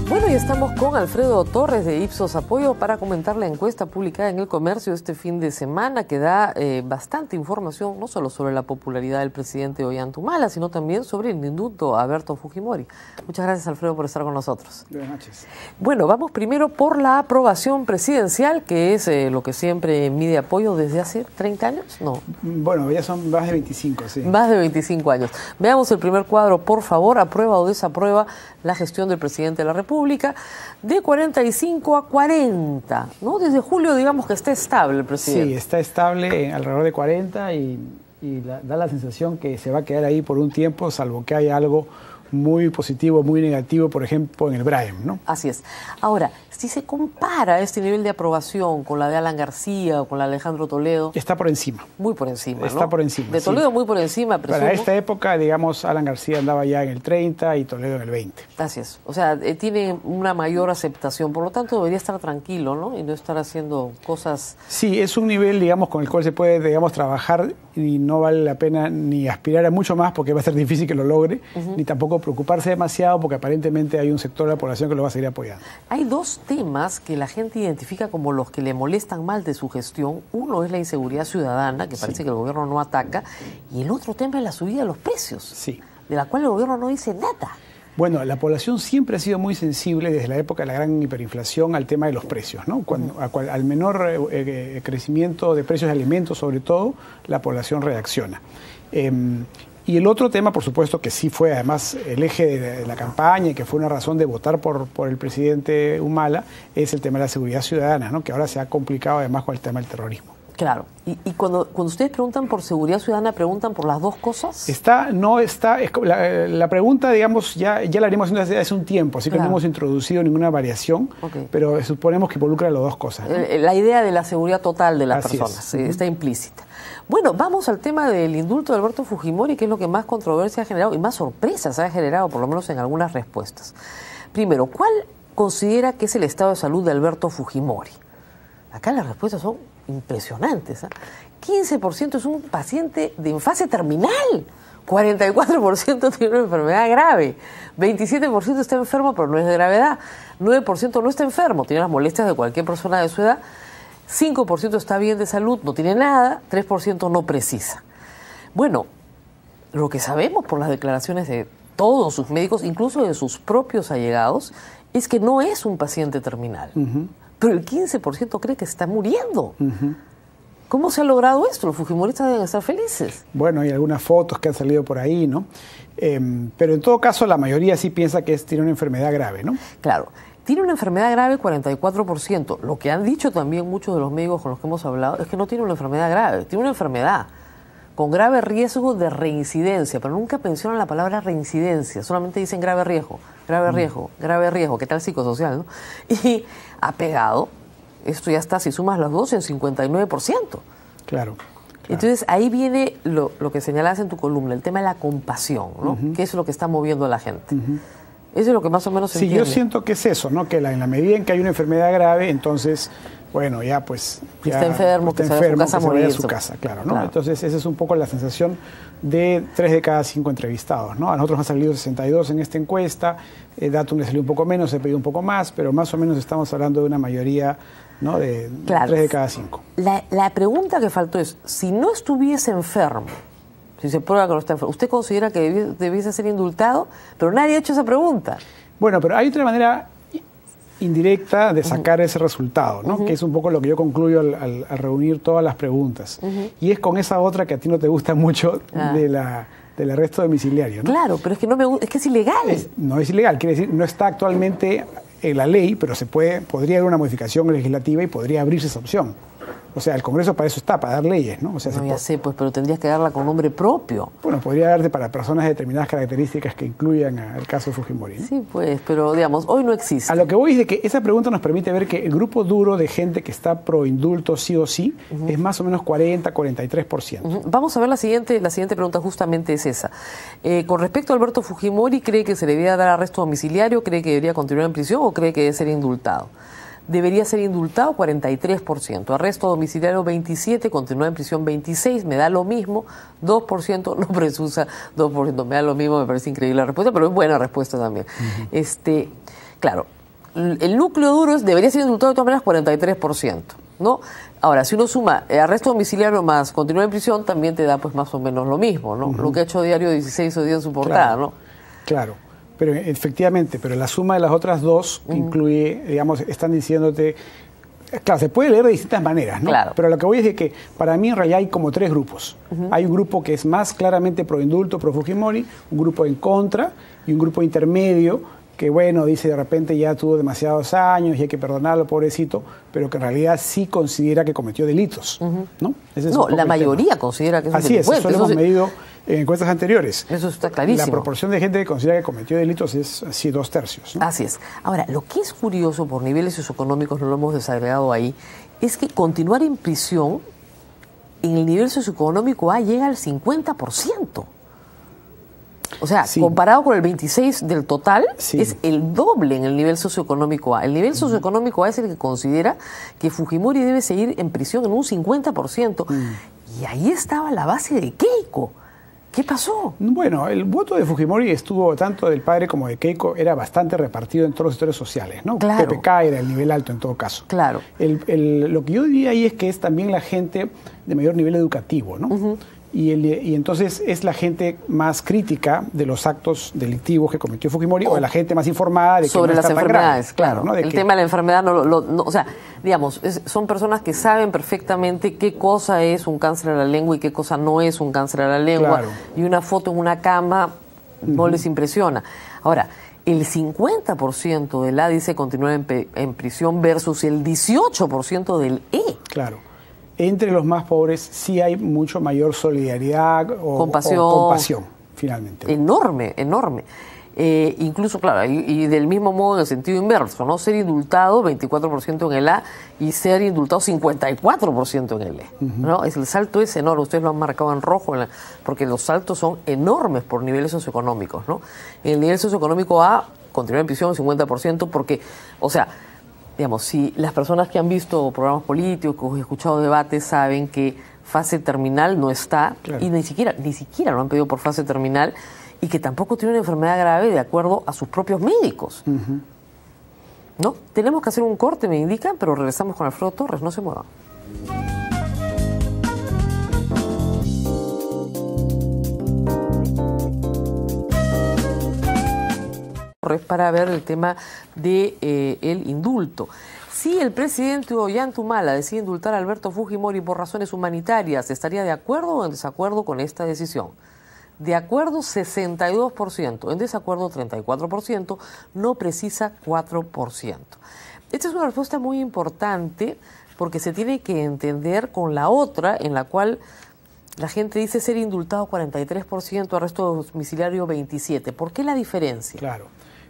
Bueno, y estamos con Alfredo Torres de Ipsos Apoyo para comentar la encuesta publicada en El Comercio este fin de semana que da bastante información, no solo sobre la popularidad del presidente Ollanta Humala, sino también sobre el indulto a Alberto Fujimori. Muchas gracias, Alfredo, por estar con nosotros. Buenas noches. Bueno, vamos primero por la aprobación presidencial, que es lo que siempre mide Apoyo desde hace 30 años, ¿no? Bueno, ya son más de 25, sí. Más de 25 años. Veamos el primer cuadro, por favor. ¿Aprueba o desaprueba la gestión del presidente de la República? De 45 a 40, ¿no? Desde julio, digamos que está estable el presidente. Sí, está estable alrededor de 40 y da la sensación que se va a quedar ahí por un tiempo, salvo que haya algo muy positivo, muy negativo, por ejemplo, en el Braem, ¿no? Así es. Ahora, si se compara este nivel de aprobación con la de Alan García o con la de Alejandro Toledo... Está por encima. Muy por encima, ¿no? Está por encima, de Toledo, sí. Muy por encima, presumo. Para esta época, digamos, Alan García andaba ya en el 30 y Toledo en el 20. Así es. O sea, tiene una mayor aceptación. Por lo tanto, debería estar tranquilo, ¿no? Y no estar haciendo cosas... Sí, es un nivel, digamos, con el cual se puede, digamos, trabajar y no vale la pena ni aspirar a mucho más porque va a ser difícil que lo logre, ni tampoco preocuparse demasiado porque aparentemente hay un sector de la población que lo va a seguir apoyando. Hay dos temas que la gente identifica como los que le molestan mal de su gestión. Uno es la inseguridad ciudadana, que parece que el gobierno no ataca, y el otro tema es la subida de los precios, de la cual el gobierno no dice nada. Bueno, la población siempre ha sido muy sensible desde la época de la gran hiperinflación al tema de los precios, ¿no? Al menor crecimiento de precios de alimentos, sobre todo, la población reacciona. Y el otro tema, por supuesto, que sí fue además el eje de la campaña y que fue una razón de votar por el presidente Humala, es el tema de la seguridad ciudadana, ¿no? Que ahora se ha complicado además con el tema del terrorismo. Claro. Y cuando ustedes preguntan por seguridad ciudadana, ¿preguntan por las dos cosas? La pregunta, digamos, ya la venimos haciendo desde hace un tiempo, así que no hemos introducido ninguna variación, pero suponemos que involucra las dos cosas, ¿no? La idea de la seguridad total de las personas está implícita. Bueno, vamos al tema del indulto de Alberto Fujimori, que es lo que más controversia ha generado y más sorpresas ha generado, por lo menos en algunas respuestas. Primero, ¿cuál considera que es el estado de salud de Alberto Fujimori? Acá las respuestas son impresionantes, ¿eh? 15% es un paciente en fase terminal, 44% tiene una enfermedad grave, 27% está enfermo pero no es de gravedad, 9% no está enfermo, tiene las molestias de cualquier persona de su edad, 5% está bien de salud, no tiene nada, 3% no precisa. Bueno, lo que sabemos por las declaraciones de todos sus médicos, incluso de sus propios allegados, es que no es un paciente terminal. Pero el 15% cree que está muriendo. ¿Cómo se ha logrado esto? Los fujimoristas deben estar felices. Bueno, hay algunas fotos que han salido por ahí, ¿no? Pero en todo caso, la mayoría sí piensa que tiene una enfermedad grave, ¿no? Claro. Tiene una enfermedad grave 44%. Lo que han dicho también muchos de los médicos con los que hemos hablado es que no tiene una enfermedad grave, tiene una enfermedad con grave riesgo de reincidencia, pero nunca mencionan la palabra reincidencia, solamente dicen grave riesgo, grave riesgo, grave riesgo, ¿qué tal psicosocial, no? Y ha pegado, esto ya está, si sumas las dos, en 59%. Claro. Entonces ahí viene lo que señalabas en tu columna, el tema de la compasión, ¿no? Que es lo que está moviendo a la gente. Eso es lo que más o menos se entiende. Sí, yo siento que es eso, ¿no? Que en la medida en que hay una enfermedad grave, entonces, bueno, ya pues... está enfermo, que se vaya a su casa, claro, ¿no? Entonces esa es un poco la sensación de 3 de cada 5 entrevistados, ¿no? A nosotros nos han salido 62 en esta encuesta, Datum le salió un poco menos, se pidió un poco más, pero más o menos estamos hablando de una mayoría, ¿no? De 3 de cada 5. La pregunta que faltó es, si no estuviese enfermo, si se prueba que no está enfermo, ¿usted considera que debiese ser indultado? Pero nadie ha hecho esa pregunta. Bueno, pero hay otra manera indirecta de sacar ese resultado, ¿no? Que es un poco lo que yo concluyo al reunir todas las preguntas. Y es con esa otra que a ti no te gusta mucho del arresto domiciliario, ¿no? Claro, pero es que no me gusta, es que es ilegal. No es ilegal, quiere decir, no está actualmente en la ley, pero podría haber una modificación legislativa y podría abrirse esa opción. O sea, el Congreso para eso está, para dar leyes, ¿no? O sea, no, ya sé, pues, pero tendrías que darla con nombre propio. Bueno, podría darte para personas de determinadas características que incluyan al caso de Fujimori, ¿no? Sí, pues, pero digamos, hoy no existe. A lo que voy es de que esa pregunta nos permite ver que el grupo duro de gente que está pro indulto sí o sí es más o menos 40-43%. Vamos a ver la siguiente pregunta, justamente es esa. Con respecto a Alberto Fujimori, ¿cree que se le debía dar arresto domiciliario? ¿Cree que debería continuar en prisión o cree que debe ser indultado? debería ser indultado 43%, arresto domiciliario 27%, continúa en prisión 26%, me da lo mismo, 2%, no presusa 2%, me da lo mismo, me parece increíble la respuesta, pero es buena respuesta también. Claro, el núcleo duro debería ser indultado de todas maneras 43%, ¿no? Ahora, si uno suma arresto domiciliario más continúa en prisión, también te da pues más o menos lo mismo, ¿no? Lo que ha hecho Diario 16 hoy día en su portada, claro, ¿no? Claro. Pero efectivamente, pero la suma de las otras dos que incluye, digamos, están diciéndote, claro, se puede leer de distintas maneras, ¿no? Claro. Pero lo que voy es de que para mí en realidad hay como tres grupos. Hay un grupo que es más claramente pro indulto, pro Fujimori, un grupo en contra y un grupo intermedio que, bueno, dice de repente ya tuvo demasiados años y hay que perdonarlo, pobrecito, pero que en realidad sí considera que cometió delitos, ¿no? Ese es No, la mayoría considera que es un delincuente. Así es, eso lo hemos medido en encuestas anteriores. Eso está clarísimo. La proporción de gente que considera que cometió delitos es así 2/3, ¿no? Así es. Ahora, lo que es curioso por niveles socioeconómicos, no lo hemos desagregado ahí, es que continuar en prisión en el nivel socioeconómico A llega al 50%. O sea, sí, comparado con el 26% del total, sí, es el doble en el nivel socioeconómico A. El nivel socioeconómico A es el que considera que Fujimori debe seguir en prisión en un 50%. Y ahí estaba la base de Keiko. ¿Qué pasó? Bueno, el voto de Fujimori estuvo, tanto del padre como de Keiko, era bastante repartido en todos los sectores sociales, ¿no? Claro. PPK era el nivel alto en todo caso. Claro. Lo que yo diría ahí es que es también la gente de mayor nivel educativo, ¿no? Y entonces es la gente más crítica de los actos delictivos que cometió Fujimori o la gente más informada de que sobre no las está enfermedades, tan grave, claro, ¿no? El tema de la enfermedad, o sea, digamos, son personas que saben perfectamente qué cosa es un cáncer a la lengua y qué cosa no es un cáncer a la lengua. Claro. Y una foto en una cama no les impresiona. Ahora, el 50% del A dice continuar en prisión versus el 18% del E. Claro. Entre los más pobres sí hay mucho mayor solidaridad o compasión, finalmente. Enorme, enorme. Incluso, claro, y del mismo modo en el sentido inverso, ¿no? Ser indultado 24% en el A y ser indultado 54% en el E. ¿No? El salto es enorme, ustedes lo han marcado en rojo, porque los saltos son enormes por niveles socioeconómicos, ¿no? En el nivel socioeconómico A, continuar en prisión 50%, porque, o sea, digamos, si las personas que han visto programas políticos y escuchado debates saben que fase terminal no está, claro, y ni siquiera lo han pedido por fase terminal, y que tampoco tiene una enfermedad grave de acuerdo a sus propios médicos. ¿No? Tenemos que hacer un corte, me indican, pero regresamos con Alfredo Torres, no se muevan. Para ver el tema de el indulto. Si el presidente Ollanta decide indultar a Alberto Fujimori por razones humanitarias, ¿estaría de acuerdo o en desacuerdo con esta decisión? De acuerdo 62%, en desacuerdo 34%, no precisa 4%. Esta es una respuesta muy importante porque se tiene que entender con la otra en la cual la gente dice ser indultado 43%, arresto domiciliario 27%. ¿Por qué la diferencia? Claro.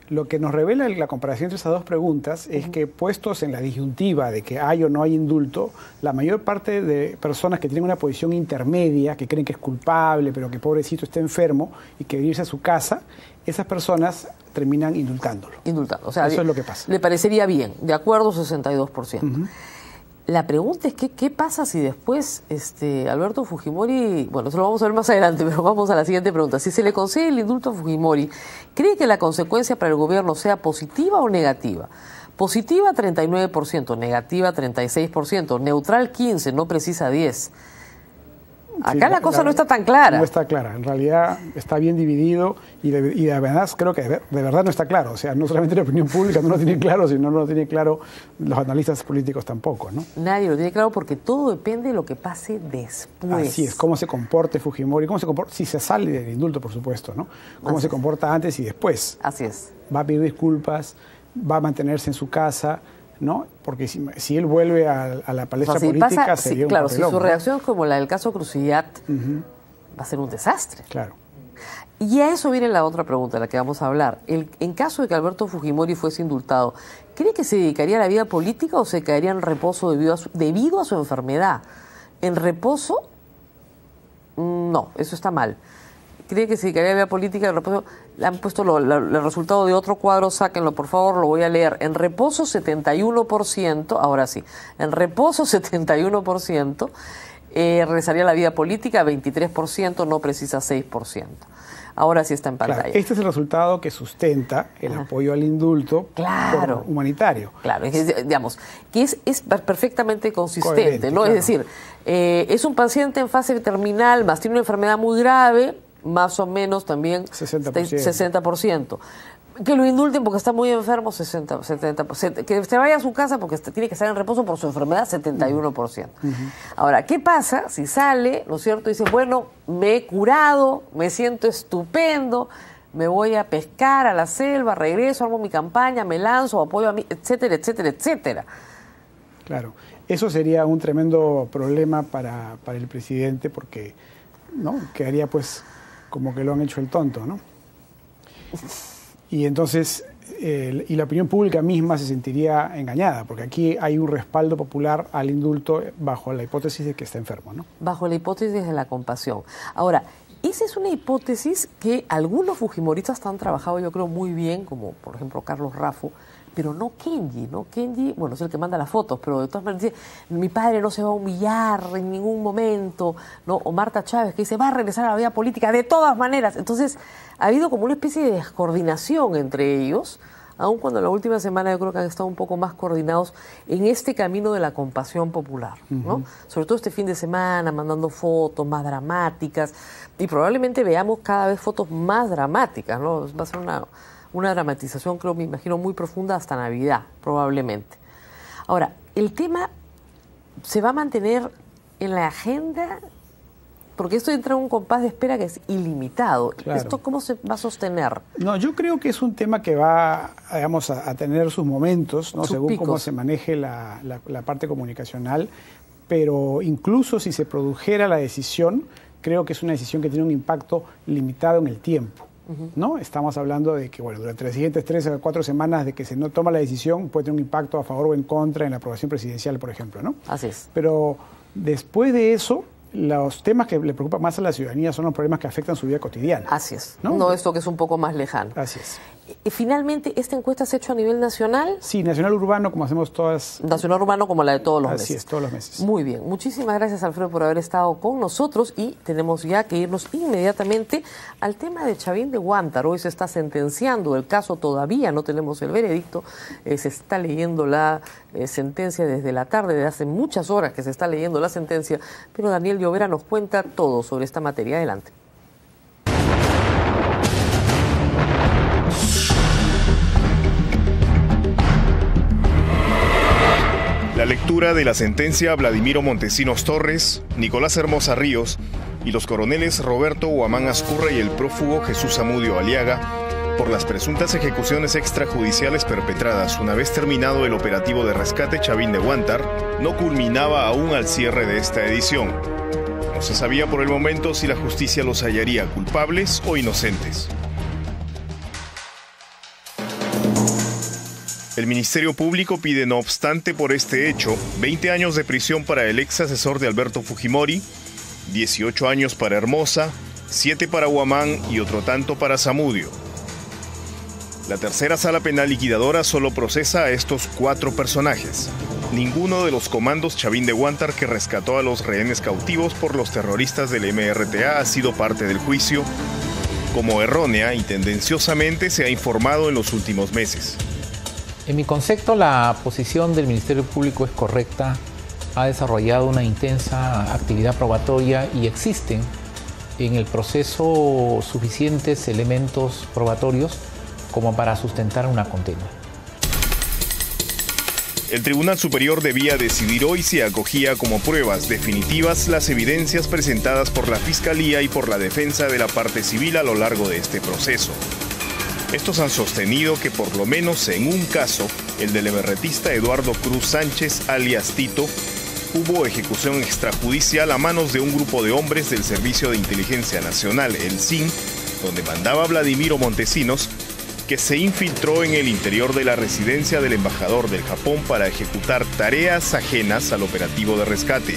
Lo que nos revela la comparación entre esas dos preguntas es que, puestos en la disyuntiva de que hay o no hay indulto, la mayor parte de personas que tienen una posición intermedia, que creen que es culpable, pero que pobrecito está enfermo y que debe irse a su casa, esas personas terminan indultándolo. Indultando. O sea, eso es lo que pasa. Le parecería bien, de acuerdo 62%. La pregunta es ¿qué pasa si después Alberto Fujimori, bueno, eso lo vamos a ver más adelante, pero vamos a la siguiente pregunta. Si se le concede el indulto a Fujimori, ¿cree que la consecuencia para el gobierno sea positiva o negativa? Positiva 39%, negativa 36%, neutral 15%, no precisa 10%. Acá sí, la cosa no está tan clara. No está clara, en realidad está bien dividido y de verdad creo que de verdad no está claro. O sea, no solamente la opinión pública no lo tiene claro, sino no lo tiene claro los analistas políticos tampoco, ¿no? Nadie lo tiene claro porque todo depende de lo que pase después. Así es, cómo se comporte Fujimori, cómo se comporta, si se sale del indulto, por supuesto, ¿no? Cómo se comporta antes y después. Así es. Va a pedir disculpas, va a mantenerse en su casa, ¿no? Porque si él vuelve a la palestra política sería un papelón, si su reacción es como la del caso Crucillat, va a ser un desastre. Claro. Y a eso viene la otra pregunta de la que vamos a hablar. En caso de que Alberto Fujimori fuese indultado, ¿cree que se dedicaría a la vida política o se quedaría en reposo debido a su enfermedad? ¿En reposo? No, eso está mal. cree que se dedicaría a la vida política. Le han puesto el resultado de otro cuadro, sáquenlo por favor, lo voy a leer. En reposo 71%, ahora sí, en reposo 71%, regresaría a la vida política, 23%, no precisa 6%. Ahora sí está en pantalla. Claro, este es el resultado que sustenta el apoyo al indulto humanitario. Claro, digamos, que es perfectamente consistente, coherente, ¿no? Claro. Es decir, es un paciente en fase terminal, más tiene una enfermedad muy grave, más o menos también 60%. Que lo indulten porque está muy enfermo, 70%. Que se vaya a su casa porque tiene que estar en reposo por su enfermedad, 71%. Ahora, ¿qué pasa si sale, ¿no es cierto? Y dice, bueno, me he curado, me siento estupendo, me voy a pescar a la selva, regreso, armo mi campaña, me lanzo, apoyo a mí, etcétera, etcétera, etcétera. Claro, eso sería un tremendo problema para el presidente porque, ¿no? Quedaría pues como que lo han hecho el tonto, ¿no? Y entonces, y la opinión pública misma se sentiría engañada, porque aquí hay un respaldo popular al indulto bajo la hipótesis de que está enfermo, ¿no? Bajo la hipótesis de la compasión. Ahora, esa es una hipótesis que algunos fujimoristas han trabajado, yo creo, muy bien, como por ejemplo Carlos Raffo, pero no Kenji, ¿no? Kenji, bueno, es el que manda las fotos, pero de todas maneras dice, mi padre no se va a humillar en ningún momento, ¿no? O Marta Chávez, que dice, va a regresar a la vida política de todas maneras. Entonces, ha habido como una especie de descoordinación entre ellos, aun cuando en la última semana yo creo que han estado un poco más coordinados en este camino de la compasión popular, ¿no? Sobre todo este fin de semana, mandando fotos más dramáticas, y probablemente veamos cada vez fotos más dramáticas, ¿no? Va a ser una dramatización, creo, me imagino, muy profunda hasta Navidad, probablemente. Ahora, el tema se va a mantener en la agenda, porque esto entra en un compás de espera que es ilimitado. Claro. ¿Esto cómo se va a sostener? No, yo creo que es un tema que va, digamos, a tener sus momentos, ¿no? Según picos. Cómo se maneje la parte comunicacional, pero incluso si se produjera la decisión, creo que es una decisión que tiene un impacto limitado en el tiempo. ¿No? Estamos hablando de que, bueno, durante las siguientes 3 a 4 semanas de que se no toma la decisión puede tener un impacto a favor o en contra en la aprobación presidencial, por ejemplo, ¿no? Así es. Pero después de eso, los temas que le preocupan más a la ciudadanía son los problemas que afectan su vida cotidiana. Así es. No esto que es un poco más lejano. Así es. Finalmente, ¿esta encuesta se ha hecho a nivel nacional? Sí, nacional urbano, como hacemos todas. Nacional urbano como la de todos los meses. Así es, todos los meses. Muy bien. Muchísimas gracias, Alfredo, por haber estado con nosotros y tenemos ya que irnos inmediatamente al tema de Chavín de Huántar. Hoy se está sentenciando el caso, todavía no tenemos el veredicto, se está leyendo la sentencia desde la tarde, desde hace muchas horas que se está leyendo la sentencia, pero Daniel Llovera nos cuenta todo sobre esta materia. Adelante. La lectura de la sentencia a Vladimiro Montesinos Torres, Nicolás Hermosa Ríos y los coroneles Roberto Huamán Azcurra y el prófugo Jesús Zamudio Aliaga por las presuntas ejecuciones extrajudiciales perpetradas una vez terminado el operativo de rescate Chavín de Huántar no culminaba aún al cierre de esta edición. No se sabía por el momento si la justicia los hallaría culpables o inocentes. El Ministerio Público pide, no obstante, por este hecho, 20 años de prisión para el ex asesor de Alberto Fujimori, 18 años para Hermosa, 7 para Huamán y otro tanto para Zamudio. La tercera sala penal liquidadora solo procesa a estos 4 personajes. Ninguno de los comandos Chavín de Huántar que rescató a los rehenes cautivos por los terroristas del MRTA ha sido parte del juicio, como errónea y tendenciosamente se ha informado en los últimos meses. En mi concepto, la posición del Ministerio Público es correcta, ha desarrollado una intensa actividad probatoria y existen en el proceso suficientes elementos probatorios como para sustentar una condena. El Tribunal Superior debía decidir hoy si acogía como pruebas definitivas las evidencias presentadas por la Fiscalía y por la defensa de la parte civil a lo largo de este proceso. Estos han sostenido que por lo menos en un caso, el del emerretista Eduardo Cruz Sánchez, alias Tito, hubo ejecución extrajudicial a manos de un grupo de hombres del Servicio de Inteligencia Nacional, el SIN, donde mandaba Vladimiro Montesinos, que se infiltró en el interior de la residencia del embajador del Japón para ejecutar tareas ajenas al operativo de rescate.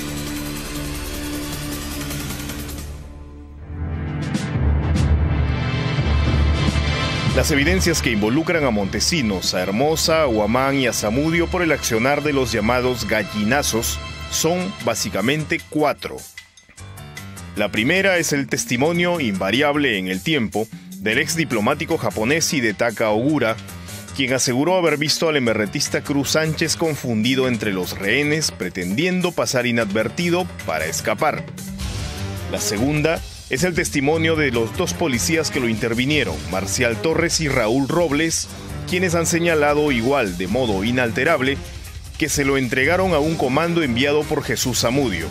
Las evidencias que involucran a Montesinos, a Hermosa, a Huamán y a Zamudio por el accionar de los llamados gallinazos son básicamente 4. La primera es el testimonio invariable en el tiempo del ex diplomático japonés Hidetaka Ogura, quien aseguró haber visto al emerretista Cruz Sánchez confundido entre los rehenes, pretendiendo pasar inadvertido para escapar. La segunda es el testimonio de los 2 policías que lo intervinieron, Marcial Torres y Raúl Robles, quienes han señalado igual, de modo inalterable, que se lo entregaron a un comando enviado por Jesús Zamudio.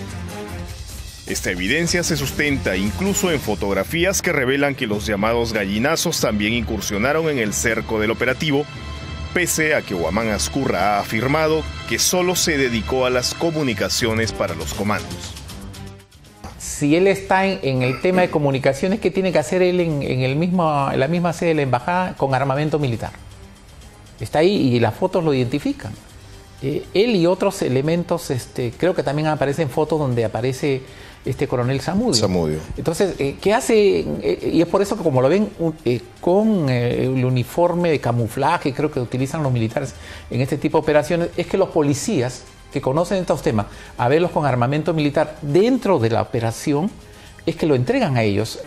Esta evidencia se sustenta incluso en fotografías que revelan que los llamados gallinazos también incursionaron en el cerco del operativo, pese a que Huamán Azcurra ha afirmado que solo se dedicó a las comunicaciones para los comandos. Si él está en el tema de comunicaciones, ¿qué tiene que hacer él en la misma sede de la embajada con armamento militar? Está ahí y las fotos lo identifican. Él y otros elementos, creo que también aparecen fotos donde aparece coronel Zamudio. Entonces, ¿qué hace? Y es por eso que como lo ven con el uniforme de camuflaje, creo que utilizan los militares en este tipo de operaciones, es que los policías que conocen estos temas, a verlos con armamento militar dentro de la operación, es que lo entregan a ellos.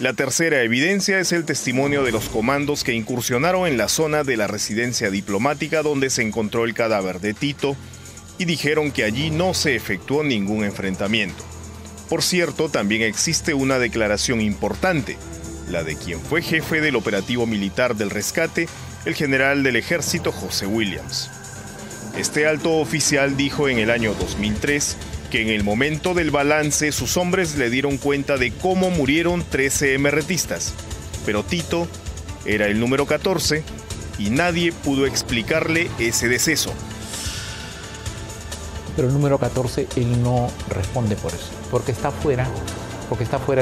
La tercera evidencia es el testimonio de los comandos que incursionaron en la zona de la residencia diplomática donde se encontró el cadáver de Tito y dijeron que allí no se efectuó ningún enfrentamiento. Por cierto, también existe una declaración importante, la de quien fue jefe del operativo militar del rescate, el general del ejército José Williams. Este alto oficial dijo en el año 2003 que en el momento del balance sus hombres le dieron cuenta de cómo murieron 13 emerretistas, pero Tito era el número 14 y nadie pudo explicarle ese deceso. Pero el número 14 él no responde por eso, porque está fuera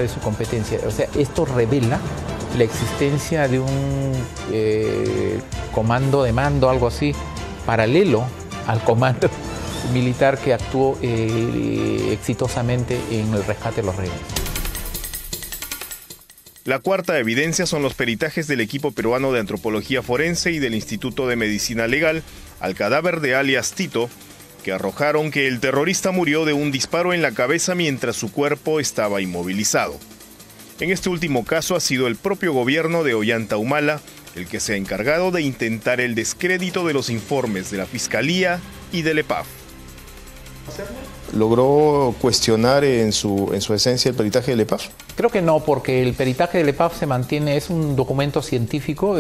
de su competencia. O sea, esto revela la existencia de un comando de mando, algo así, paralelo al comando militar que actuó exitosamente en el rescate de los rehenes. La cuarta evidencia son los peritajes del equipo peruano de antropología forense y del Instituto de Medicina Legal al cadáver de alias Tito, que arrojaron que el terrorista murió de un disparo en la cabeza mientras su cuerpo estaba inmovilizado. En este último caso ha sido el propio gobierno de Ollanta Humala el que se ha encargado de intentar el descrédito de los informes de la Fiscalía y del EPAF. ¿Logró cuestionar en su esencia el peritaje del EPAF? Creo que no, porque el peritaje del EPAF se mantiene, es un documento científico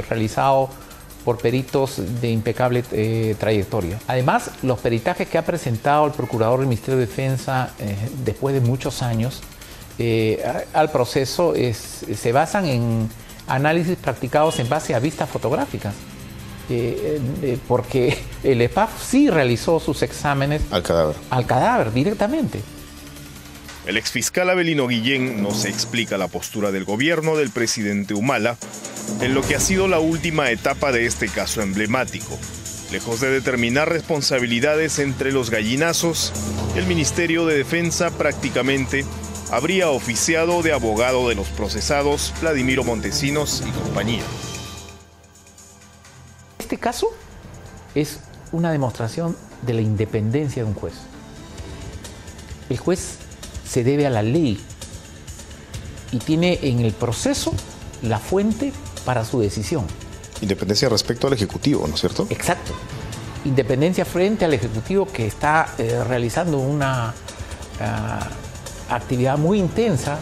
realizado por peritos de impecable trayectoria. Además, los peritajes que ha presentado el procurador del Ministerio de Defensa después de muchos años al proceso se basan en análisis practicados en base a vistas fotográficas. Porque el EPAF sí realizó sus exámenes al cadáver directamente. El exfiscal Avelino Guillén nos explica la postura del gobierno del presidente Humala en lo que ha sido la última etapa de este caso emblemático. Lejos de determinar responsabilidades entre los gallinazos, el Ministerio de Defensa prácticamente habría oficiado de abogado de los procesados Vladimiro Montesinos y compañía. Este caso es una demostración de la independencia de un juez. El juez se debe a la ley y tiene en el proceso la fuente para su decisión. Independencia respecto al Ejecutivo, ¿no es cierto? Exacto. Independencia frente al Ejecutivo que está realizando una actividad muy intensa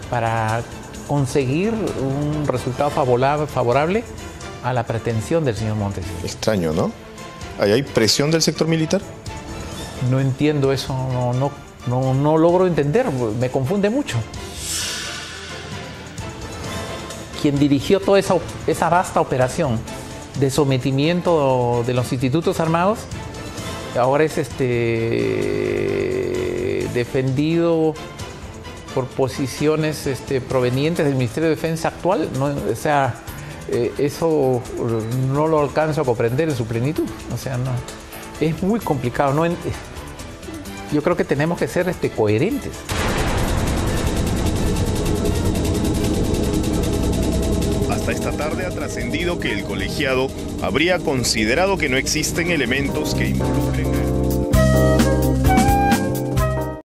para conseguir un resultado favorable a la pretensión del señor Montesinos. Extraño, ¿no? ¿Ahí hay presión del sector militar? No entiendo eso, no logro entender, me confunde mucho. Quien dirigió toda esa vasta operación de sometimiento de los institutos armados, ahora es defendido por posiciones provenientes del Ministerio de Defensa actual, ¿no? O sea, eso no lo alcanzo a comprender en su plenitud. O sea, no, es muy complicado. Yo creo que tenemos que ser coherentes. Hasta esta tarde ha trascendido que el colegiado habría considerado que no existen elementos que involucren a